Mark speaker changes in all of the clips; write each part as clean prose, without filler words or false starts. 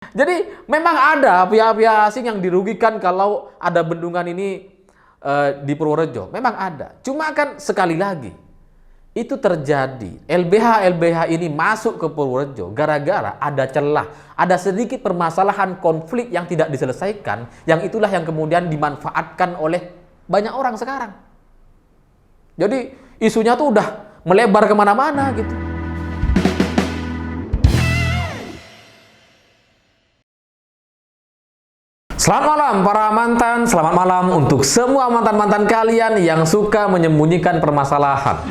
Speaker 1: Jadi memang ada pihak-pihak asing yang dirugikan kalau ada bendungan ini di Purworejo. Memang ada. Cuma kan sekali lagi itu terjadi. LBH ini masuk ke Purworejo gara-gara ada celah, ada sedikit permasalahan konflik yang tidak diselesaikan, yang itulah yang kemudian dimanfaatkan oleh banyak orang sekarang. Jadi isunya tuh udah melebar kemana-mana gitu. Selamat malam para mantan, selamat malam untuk semua mantan-mantan kalian yang suka menyembunyikan permasalahan.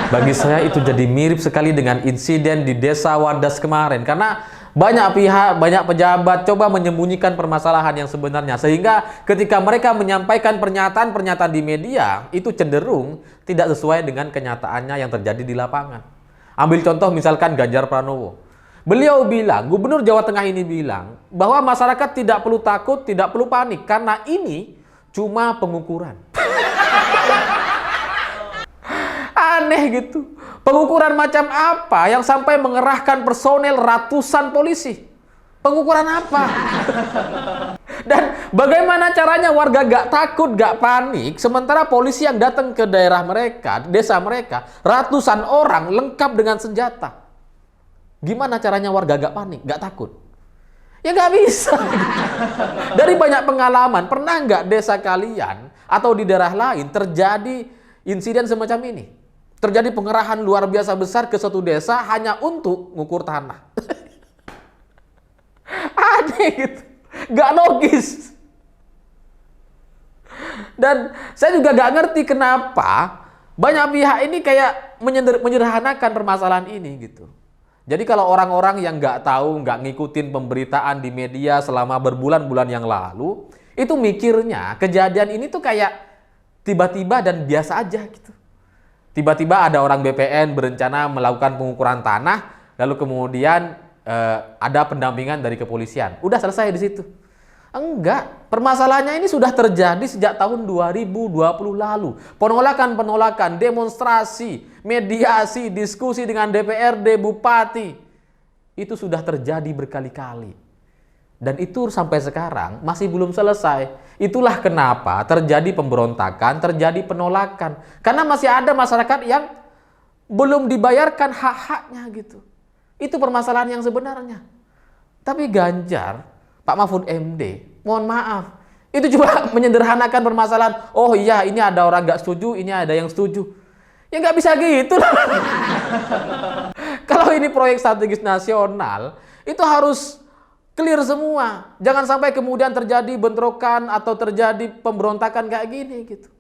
Speaker 1: Bagi saya itu jadi mirip sekali dengan insiden di Desa Wadas kemarin, karena banyak pihak, banyak pejabat coba menyembunyikan permasalahan yang sebenarnya, sehingga ketika mereka menyampaikan pernyataan-pernyataan di media, itu cenderung tidak sesuai dengan kenyataannya yang terjadi di lapangan. Ambil contoh misalkan Ganjar Pranowo. Beliau bilang, Gubernur Jawa Tengah ini bilang, bahwa masyarakat tidak perlu takut, tidak perlu panik, karena ini cuma pengukuran. Aneh gitu. Pengukuran macam apa yang sampai mengerahkan personel ratusan polisi? Pengukuran apa? Dan bagaimana caranya warga gak takut, gak panik, sementara polisi yang datang ke daerah mereka, desa mereka, ratusan orang lengkap dengan senjata. Gimana caranya warga gak panik, gak takut? Ya gak bisa. Dari banyak pengalaman, pernah nggak desa kalian atau di daerah lain terjadi insiden semacam ini? Terjadi pengerahan luar biasa besar ke suatu desa hanya untuk mengukur tanah. Aneh gitu. Gak logis. Dan saya juga gak ngerti kenapa banyak pihak ini kayak menyederhanakan permasalahan ini gitu. Jadi kalau orang-orang yang nggak tahu, nggak ngikutin pemberitaan di media selama berbulan-bulan yang lalu, itu mikirnya kejadian ini tuh kayak tiba-tiba dan biasa aja gitu. Tiba-tiba ada orang BPN berencana melakukan pengukuran tanah, lalu kemudian ada pendampingan dari kepolisian. Udah selesai di situ. Enggak, permasalahannya ini sudah terjadi sejak tahun 2020 lalu. Penolakan-penolakan, demonstrasi, mediasi, diskusi dengan DPRD, bupati. Itu sudah terjadi berkali-kali. Dan itu sampai sekarang masih belum selesai. Itulah kenapa terjadi pemberontakan, terjadi penolakan. Karena masih ada masyarakat yang belum dibayarkan hak-haknya gitu. Itu permasalahan yang sebenarnya. Tapi Ganjar, Pak Mahfud MD, mohon maaf, itu cuma menyederhanakan permasalahan. Oh iya, ini ada orang nggak setuju, ini ada yang setuju. Ya nggak bisa gitu lah. Kalau ini proyek strategis nasional, itu harus clear semua. Jangan sampai kemudian terjadi bentrokan atau terjadi pemberontakan kayak gini gitu.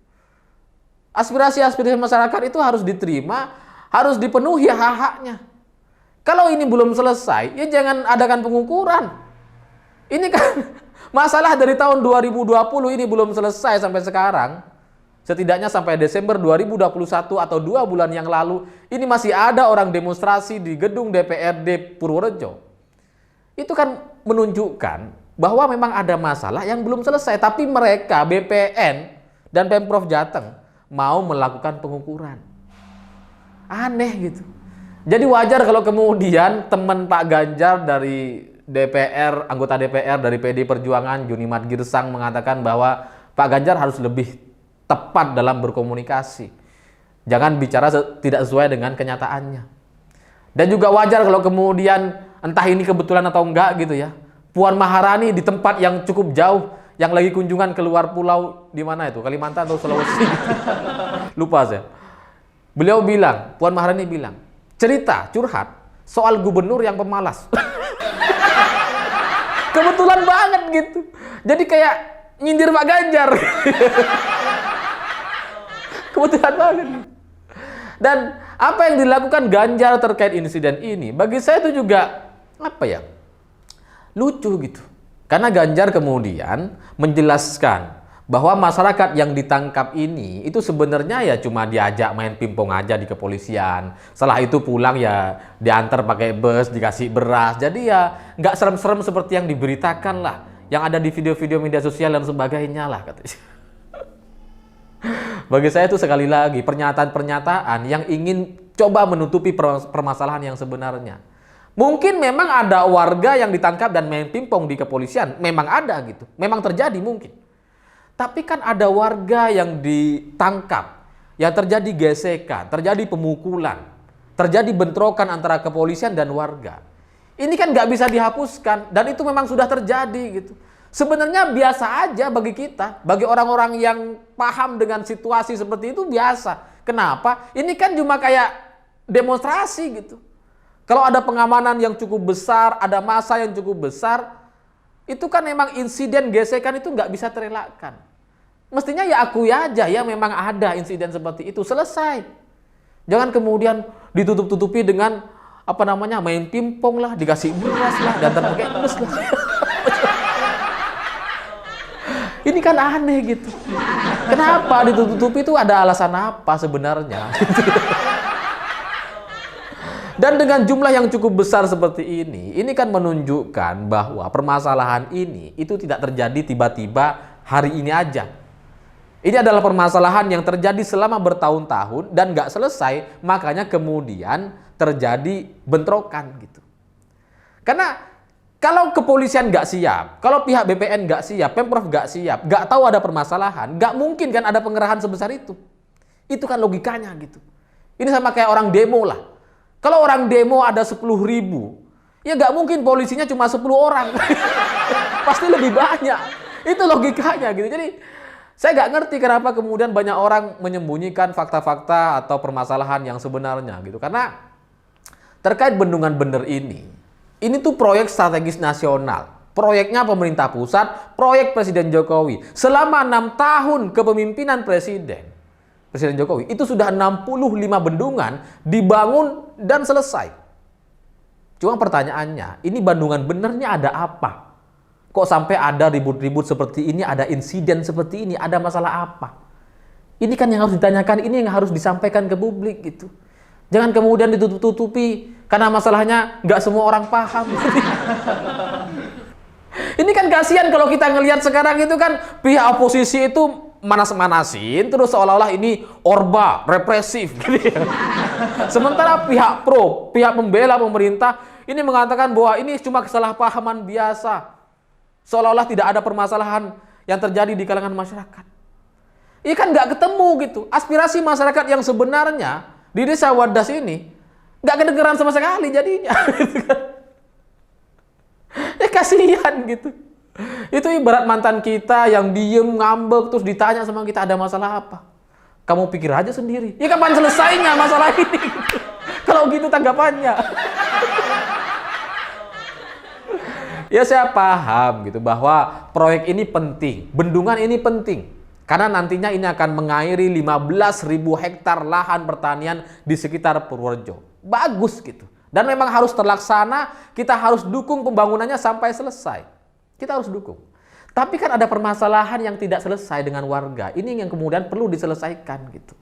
Speaker 1: Aspirasi-aspirasi masyarakat itu harus diterima, harus dipenuhi hak-haknya. Kalau ini belum selesai, ya jangan adakan pengukuran. Ini kan masalah dari tahun 2020 ini belum selesai sampai sekarang. Setidaknya sampai Desember 2021 atau 2 bulan yang lalu, ini masih ada orang demonstrasi di gedung DPRD Purworejo. Itu kan menunjukkan bahwa memang ada masalah yang belum selesai. Tapi mereka, BPN dan Pemprov Jateng, mau melakukan pengukuran. Aneh gitu. Jadi wajar kalau kemudian teman Pak Ganjar dari DPR, anggota DPR dari PD Perjuangan, Junimat Girsang mengatakan bahwa Pak Ganjar harus lebih tepat dalam berkomunikasi. Jangan bicara tidak sesuai dengan kenyataannya. Dan juga wajar kalau kemudian, entah ini kebetulan atau enggak gitu ya, Puan Maharani di tempat yang cukup jauh, yang lagi kunjungan keluar pulau, di mana itu? Kalimantan atau Sulawesi? Lupa saya. Beliau bilang, Puan Maharani bilang, cerita, curhat soal gubernur yang pemalas. Kebetulan banget gitu. Jadi kayak nyindir Pak Ganjar. Kebetulan banget. Dan apa yang dilakukan Ganjar terkait insiden ini, bagi saya itu juga apa ya? Lucu gitu. Karena Ganjar kemudian menjelaskan bahwa masyarakat yang ditangkap ini itu sebenarnya ya cuma diajak main pingpong aja di kepolisian. Setelah itu pulang ya diantar pakai bus, dikasih beras. Jadi ya nggak serem-serem seperti yang diberitakan lah, yang ada di video-video media sosial dan sebagainya lah katanya. Bagi saya itu sekali lagi pernyataan-pernyataan yang ingin coba menutupi permasalahan yang sebenarnya. Mungkin memang ada warga yang ditangkap dan main pingpong di kepolisian, memang ada gitu, memang terjadi mungkin. Tapi kan ada warga yang ditangkap, yang terjadi gesekan, terjadi pemukulan, terjadi bentrokan antara kepolisian dan warga. Ini kan nggak bisa dihapuskan, dan itu memang sudah terjadi gitu. Sebenarnya biasa aja bagi kita, bagi orang-orang yang paham dengan situasi seperti itu biasa. Kenapa? Ini kan cuma kayak demonstrasi gitu. Kalau ada pengamanan yang cukup besar, ada massa yang cukup besar, itu kan memang insiden gesekan itu nggak bisa terelakkan. Mestinya ya akui aja ya memang ada insiden seperti itu, selesai. Jangan kemudian ditutup-tutupi dengan main pingpong lah, dikasih beras lah, dan terpakai terus lah. Ini kan aneh gitu. Kenapa ditutup-tutupi itu, ada alasan apa sebenarnya? Dan dengan jumlah yang cukup besar seperti ini kan menunjukkan bahwa permasalahan ini itu tidak terjadi tiba-tiba hari ini aja. Ini adalah permasalahan yang terjadi selama bertahun-tahun dan nggak selesai, makanya kemudian terjadi bentrokan gitu. Karena kalau kepolisian nggak siap, kalau pihak BPN nggak siap, Pemprov nggak siap, nggak tahu ada permasalahan, nggak mungkin kan ada pengerahan sebesar itu. Itu kan logikanya gitu. Ini sama kayak orang demo lah. Kalau orang demo ada 10.000, ya nggak mungkin polisinya cuma 10 orang. Pasti lebih banyak. Itu logikanya gitu. Jadi saya nggak ngerti kenapa kemudian banyak orang menyembunyikan fakta-fakta atau permasalahan yang sebenarnya gitu. Karena terkait bendungan bener ini tuh proyek strategis nasional. Proyeknya pemerintah pusat, proyek Presiden Jokowi. Selama 6 tahun kepemimpinan Presiden Jokowi, itu sudah 65 bendungan dibangun dan selesai. Cuma pertanyaannya, ini bendungan benernya ada apa? Kok sampai ada ribut-ribut seperti ini, ada insiden seperti ini, ada masalah apa? Ini kan yang harus ditanyakan, ini yang harus disampaikan ke publik gitu. Jangan kemudian ditutup-tutupi, karena masalahnya nggak semua orang paham. Ini kan kasihan kalau kita ngelihat sekarang itu kan pihak oposisi itu manas-manasin terus seolah-olah ini orba, represif gitu ya. Sementara pihak pro, pihak pembela pemerintah ini mengatakan bahwa ini cuma kesalahpahaman biasa. Seolah-olah tidak ada permasalahan yang terjadi di kalangan masyarakat. Ini kan nggak ketemu gitu. Aspirasi masyarakat yang sebenarnya di Desa Wadas ini nggak kedengeran sama sekali jadinya. Ya kasihan gitu. Itu ibarat mantan kita yang diem, ngambek, terus ditanya sama kita ada masalah apa. Kamu pikir aja sendiri. Ya kapan selesainya masalah ini? Kalau gitu tanggapannya. Ya saya paham gitu bahwa proyek ini penting, bendungan ini penting. Karena nantinya ini akan mengairi 15.000 hektar lahan pertanian di sekitar Purworejo. Bagus gitu. Dan memang harus terlaksana, kita harus dukung pembangunannya sampai selesai. Kita harus dukung. Tapi kan ada permasalahan yang tidak selesai dengan warga. Ini yang kemudian perlu diselesaikan gitu.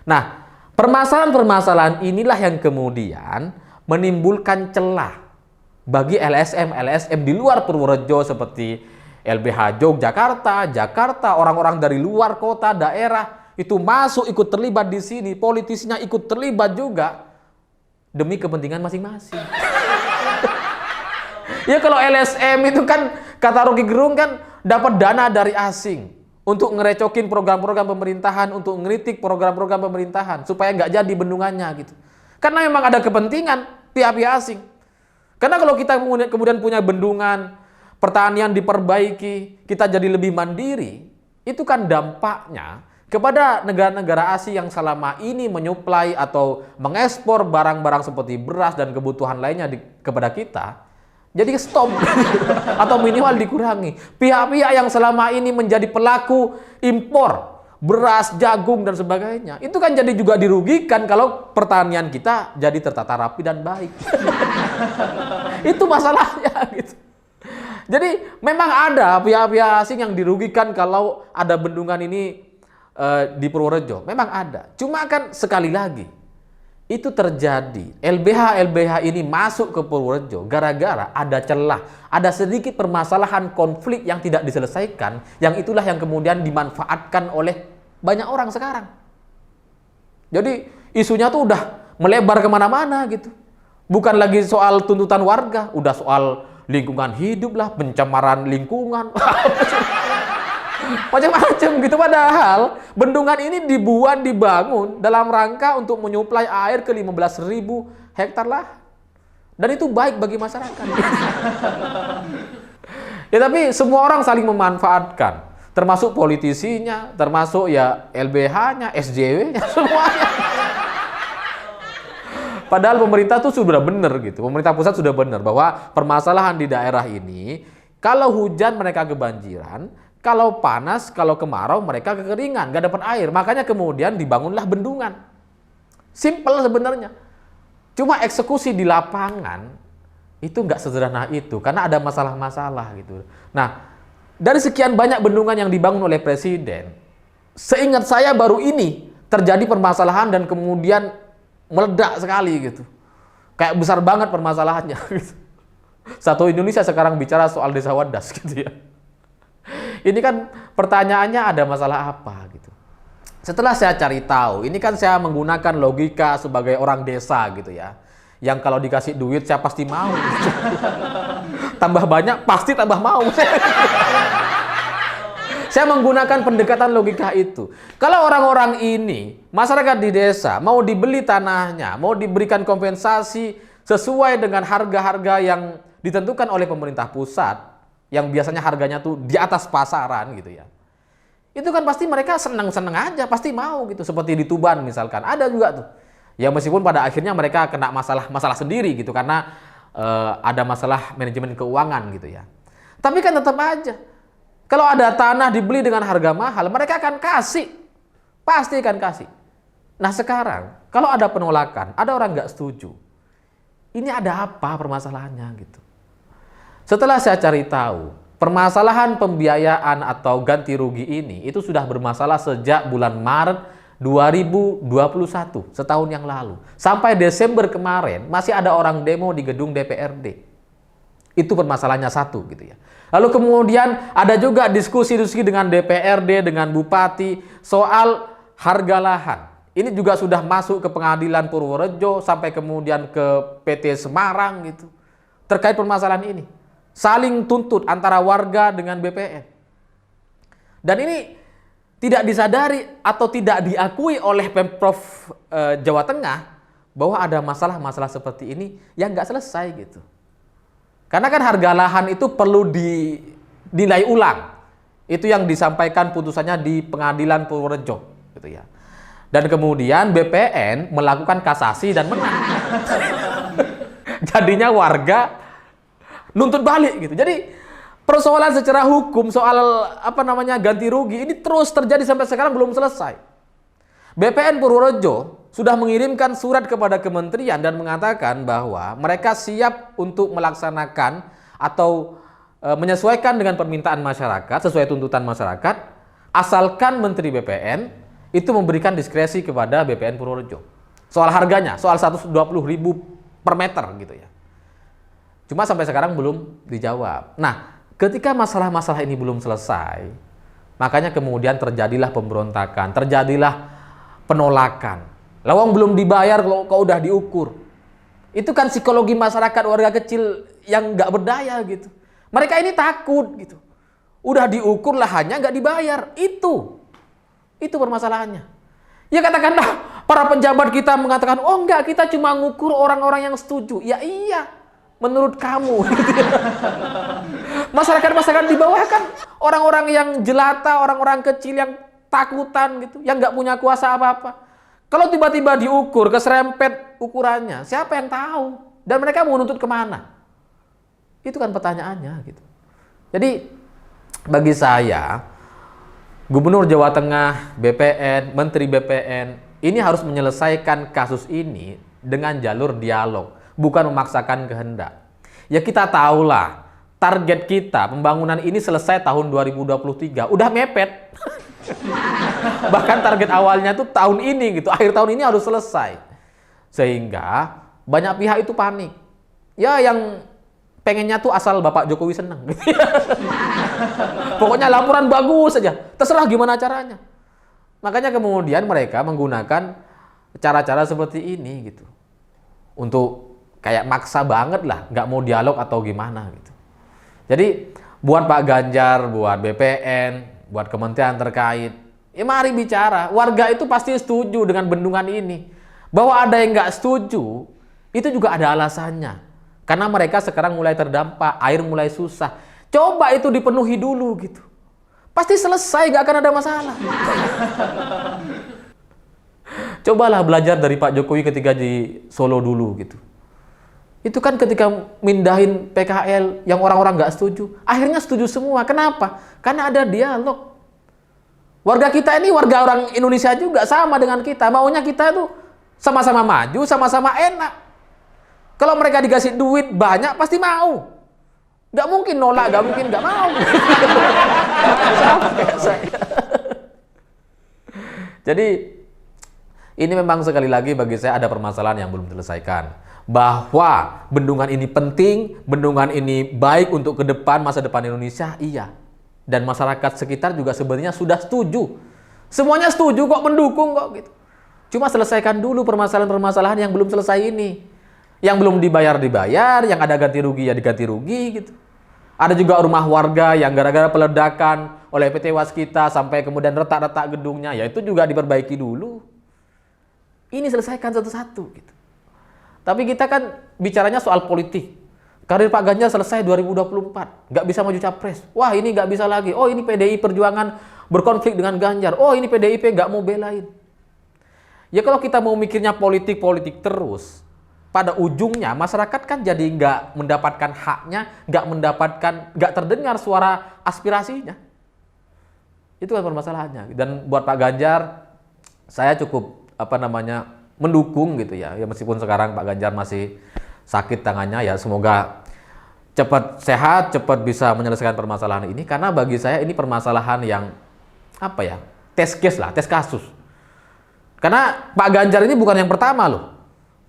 Speaker 1: Nah, permasalahan-permasalahan inilah yang kemudian menimbulkan celah bagi LSM di luar Purworejo seperti LBH Jakarta, orang-orang dari luar kota, daerah itu masuk ikut terlibat di sini, politisnya ikut terlibat juga demi kepentingan masing-masing. Ya kalau LSM itu kan kata Rocky Gerung kan dapat dana dari asing untuk ngerecokin program-program pemerintahan, untuk ngeritik program-program pemerintahan supaya nggak jadi bendungannya gitu. Karena memang ada kepentingan pihak-pihak asing. Karena kalau kita kemudian punya bendungan, pertanian diperbaiki, kita jadi lebih mandiri, itu kan dampaknya kepada negara-negara asing yang selama ini menyuplai atau mengekspor barang-barang seperti beras dan kebutuhan lainnya kepada kita. Jadi stop atau minimal dikurangi. Pihak-pihak yang selama ini menjadi pelaku impor beras, jagung dan sebagainya, itu kan jadi juga dirugikan kalau pertanian kita jadi tertata rapi dan baik. Itu masalahnya gitu. Jadi memang ada pihak-pihak asing yang dirugikan kalau ada bendungan ini di Purworejo. Memang ada. Cuma kan sekali lagi itu terjadi. LBH ini masuk ke Purworejo gara-gara ada celah, ada sedikit permasalahan konflik yang tidak diselesaikan, yang itulah yang kemudian dimanfaatkan oleh banyak orang sekarang. Jadi isunya tuh udah melebar kemana-mana gitu. Bukan lagi soal tuntutan warga, udah soal lingkungan hidup lah, pencemaran lingkungan. Macam-macam gitu. Padahal bendungan ini dibangun dalam rangka untuk menyuplai air ke 15.000 hektar lahan. Dan itu baik bagi masyarakat. Ya tapi semua orang saling memanfaatkan. Termasuk politisinya, termasuk ya LBH-nya, SJW-nya, semuanya. Padahal pemerintah tuh sudah benar gitu. Pemerintah pusat sudah benar bahwa permasalahan di daerah ini, kalau hujan mereka kebanjiran, kalau panas, kalau kemarau mereka kekeringan, nggak dapat air. Makanya kemudian dibangunlah bendungan. Simple sebenarnya. Cuma eksekusi di lapangan itu nggak sederhana itu karena ada masalah-masalah gitu. Nah, dari sekian banyak bendungan yang dibangun oleh presiden, seingat saya baru ini terjadi permasalahan dan kemudian meledak sekali gitu. Kayak besar banget permasalahannya. Gitu. Satu Indonesia sekarang bicara soal desa wadas gitu ya. Ini kan pertanyaannya ada masalah apa gitu. Setelah saya cari tahu, ini kan saya menggunakan logika sebagai orang desa gitu ya. Yang kalau dikasih duit saya pasti mau. Gitu. Tambah banyak pasti tambah mau. Saya menggunakan pendekatan logika itu. Kalau orang-orang ini, masyarakat di desa, mau dibeli tanahnya, mau diberikan kompensasi sesuai dengan harga-harga yang ditentukan oleh pemerintah pusat, yang biasanya harganya tuh di atas pasaran gitu ya. Itu kan pasti mereka senang-senang aja, pasti mau gitu. Seperti di Tuban misalkan, ada juga tuh. Ya meskipun pada akhirnya mereka kena masalah sendiri gitu, karena ada masalah manajemen keuangan gitu ya. Tapi kan tetap aja. Kalau ada tanah dibeli dengan harga mahal, mereka akan kasih. Pasti akan kasih. Nah sekarang, kalau ada penolakan, ada orang nggak setuju. Ini ada apa permasalahannya gitu. Setelah saya cari tahu, permasalahan pembiayaan atau ganti rugi ini, itu sudah bermasalah sejak bulan Maret 2021, setahun yang lalu. Sampai Desember kemarin, masih ada orang demo di gedung DPRD. Itu permasalahannya satu gitu ya. Lalu kemudian ada juga diskusi-diskusi dengan DPRD, dengan Bupati soal harga lahan. Ini juga sudah masuk ke pengadilan Purworejo sampai kemudian ke PT Semarang gitu. Terkait permasalahan ini. Saling tuntut antara warga dengan BPN. Dan ini tidak disadari atau tidak diakui oleh Pemprov Jawa Tengah bahwa ada masalah-masalah seperti ini yang nggak selesai gitu. Karena kan harga lahan itu perlu dinilai ulang. Itu yang disampaikan putusannya di pengadilan Purworejo gitu ya. Dan kemudian BPN melakukan kasasi dan menang. Jadinya warga nuntut balik gitu. Jadi persoalan secara hukum soal ganti rugi ini terus terjadi sampai sekarang belum selesai. BPN Purworejo sudah mengirimkan surat kepada kementerian dan mengatakan bahwa mereka siap untuk melaksanakan atau menyesuaikan dengan permintaan masyarakat sesuai tuntutan masyarakat, asalkan Menteri BPN itu memberikan diskresi kepada BPN Purworejo soal harganya, soal 120.000 per meter gitu ya. Cuma sampai sekarang belum dijawab. Nah, ketika masalah-masalah ini belum selesai, makanya kemudian terjadilah pemberontakan, terjadilah penolakan. Lawang belum dibayar kok udah diukur. Itu kan psikologi masyarakat warga kecil yang nggak berdaya gitu. Mereka ini takut gitu. Udah diukur lahannya nggak dibayar. Itu permasalahannya. Ya katakanlah para pejabat kita mengatakan, oh enggak, kita cuma ngukur orang-orang yang setuju. Ya iya, menurut kamu. Masyarakat di bawah kan orang-orang yang jelata, orang-orang kecil yang takutan gitu, yang nggak punya kuasa apa-apa. Kalau tiba-tiba diukur, keserempet ukurannya, siapa yang tahu? Dan mereka mau nuntut kemana? Itu kan pertanyaannya gitu. Jadi bagi saya, Gubernur Jawa Tengah, BPN, Menteri BPN, ini harus menyelesaikan kasus ini dengan jalur dialog, bukan memaksakan kehendak. Ya kita tahulah, target kita pembangunan ini selesai tahun 2023, udah mepet. Bahkan target awalnya tuh tahun ini gitu, akhir tahun ini harus selesai. Sehingga banyak pihak itu panik. Ya yang pengennya tuh asal Bapak Jokowi senang. Pokoknya laporan bagus saja, terserah gimana caranya. Makanya kemudian mereka menggunakan cara-cara seperti ini gitu. Untuk kayak maksa banget lah, nggak mau dialog atau gimana gitu. Jadi buat Pak Ganjar, buat BPN, buat kementerian terkait, ya mari bicara. Warga itu pasti setuju dengan bendungan ini. Bahwa ada yang nggak setuju, itu juga ada alasannya. Karena mereka sekarang mulai terdampak, air mulai susah. Coba itu dipenuhi dulu gitu. Pasti selesai, nggak akan ada masalah. Cobalah belajar dari Pak Jokowi ketika di Solo dulu gitu. Itu kan ketika mindahin PKL yang orang-orang nggak setuju, akhirnya setuju semua. Kenapa? Karena ada dialog. Warga kita ini warga orang Indonesia juga sama dengan kita. Maunya kita itu sama-sama maju, sama-sama enak. Kalau mereka dikasih duit banyak, pasti mau. Nggak mungkin nolak, nggak mungkin nggak mau. Sama kayak saya. Jadi, ini memang sekali lagi bagi saya ada permasalahan yang belum diselesaikan. Bahwa bendungan ini penting, bendungan ini baik untuk ke depan, masa depan Indonesia, iya. Dan masyarakat sekitar juga sebenarnya sudah setuju. Semuanya setuju kok, mendukung kok gitu. Cuma selesaikan dulu permasalahan-permasalahan yang belum selesai ini. Yang belum dibayar, yang ada ganti rugi ya diganti rugi gitu. Ada juga rumah warga yang gara-gara peledakan oleh PT Waskita sampai kemudian retak-retak gedungnya, ya itu juga diperbaiki dulu. Ini selesaikan satu-satu gitu. Tapi kita kan bicaranya soal politik. Karir Pak Ganjar selesai 2024, nggak bisa maju capres. Wah ini nggak bisa lagi. Oh ini PDI Perjuangan berkonflik dengan Ganjar. Oh ini PDIP nggak mau belain. Ya kalau kita mau mikirnya politik terus, pada ujungnya masyarakat kan jadi nggak mendapatkan haknya, nggak terdengar suara aspirasinya. Itu kan permasalahannya. Dan buat Pak Ganjar, saya cukup mendukung gitu ya. Ya meskipun sekarang Pak Ganjar masih sakit tangannya, ya semoga cepat sehat, cepat bisa menyelesaikan permasalahan ini. Karena bagi saya ini permasalahan yang test case lah, tes kasus. Karena Pak Ganjar ini bukan yang pertama loh.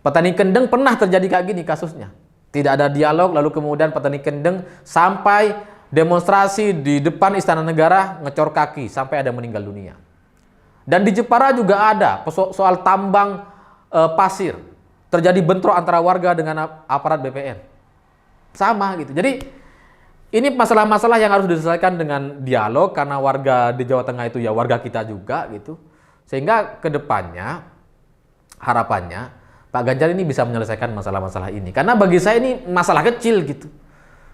Speaker 1: Petani kendeng pernah terjadi kayak gini kasusnya. Tidak ada dialog, lalu kemudian petani kendeng sampai demonstrasi di depan Istana Negara ngecor kaki sampai ada meninggal dunia. Dan di Jepara juga ada soal tambang pasir. Terjadi bentrok antara warga dengan aparat BPN. Sama gitu. Jadi ini masalah-masalah yang harus diselesaikan dengan dialog karena warga di Jawa Tengah itu ya warga kita juga gitu. Sehingga ke depannya harapannya Pak Ganjar ini bisa menyelesaikan masalah-masalah ini. Karena bagi saya ini masalah kecil gitu.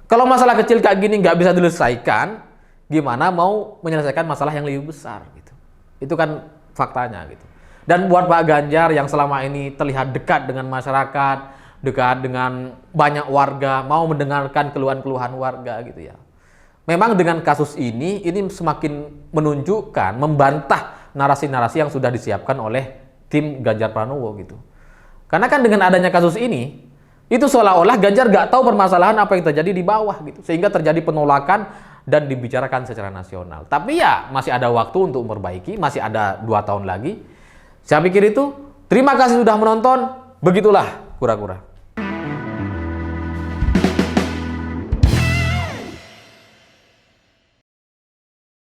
Speaker 1: Kalau masalah kecil kayak gini nggak bisa diselesaikan, gimana mau menyelesaikan masalah yang lebih besar gitu. Itu kan faktanya gitu. Dan buat Pak Ganjar yang selama ini terlihat dekat dengan masyarakat, dekat dengan banyak warga, mau mendengarkan keluhan-keluhan warga gitu ya. Memang dengan kasus ini semakin menunjukkan, membantah narasi-narasi yang sudah disiapkan oleh tim Ganjar Pranowo gitu. Karena kan dengan adanya kasus ini, itu seolah-olah Ganjar nggak tahu permasalahan apa yang terjadi di bawah gitu. Sehingga terjadi penolakan dan dibicarakan secara nasional. Tapi ya masih ada waktu untuk memperbaiki, masih ada 2 tahun lagi. Saya pikir itu. Terima kasih sudah menonton. Begitulah kura-kura.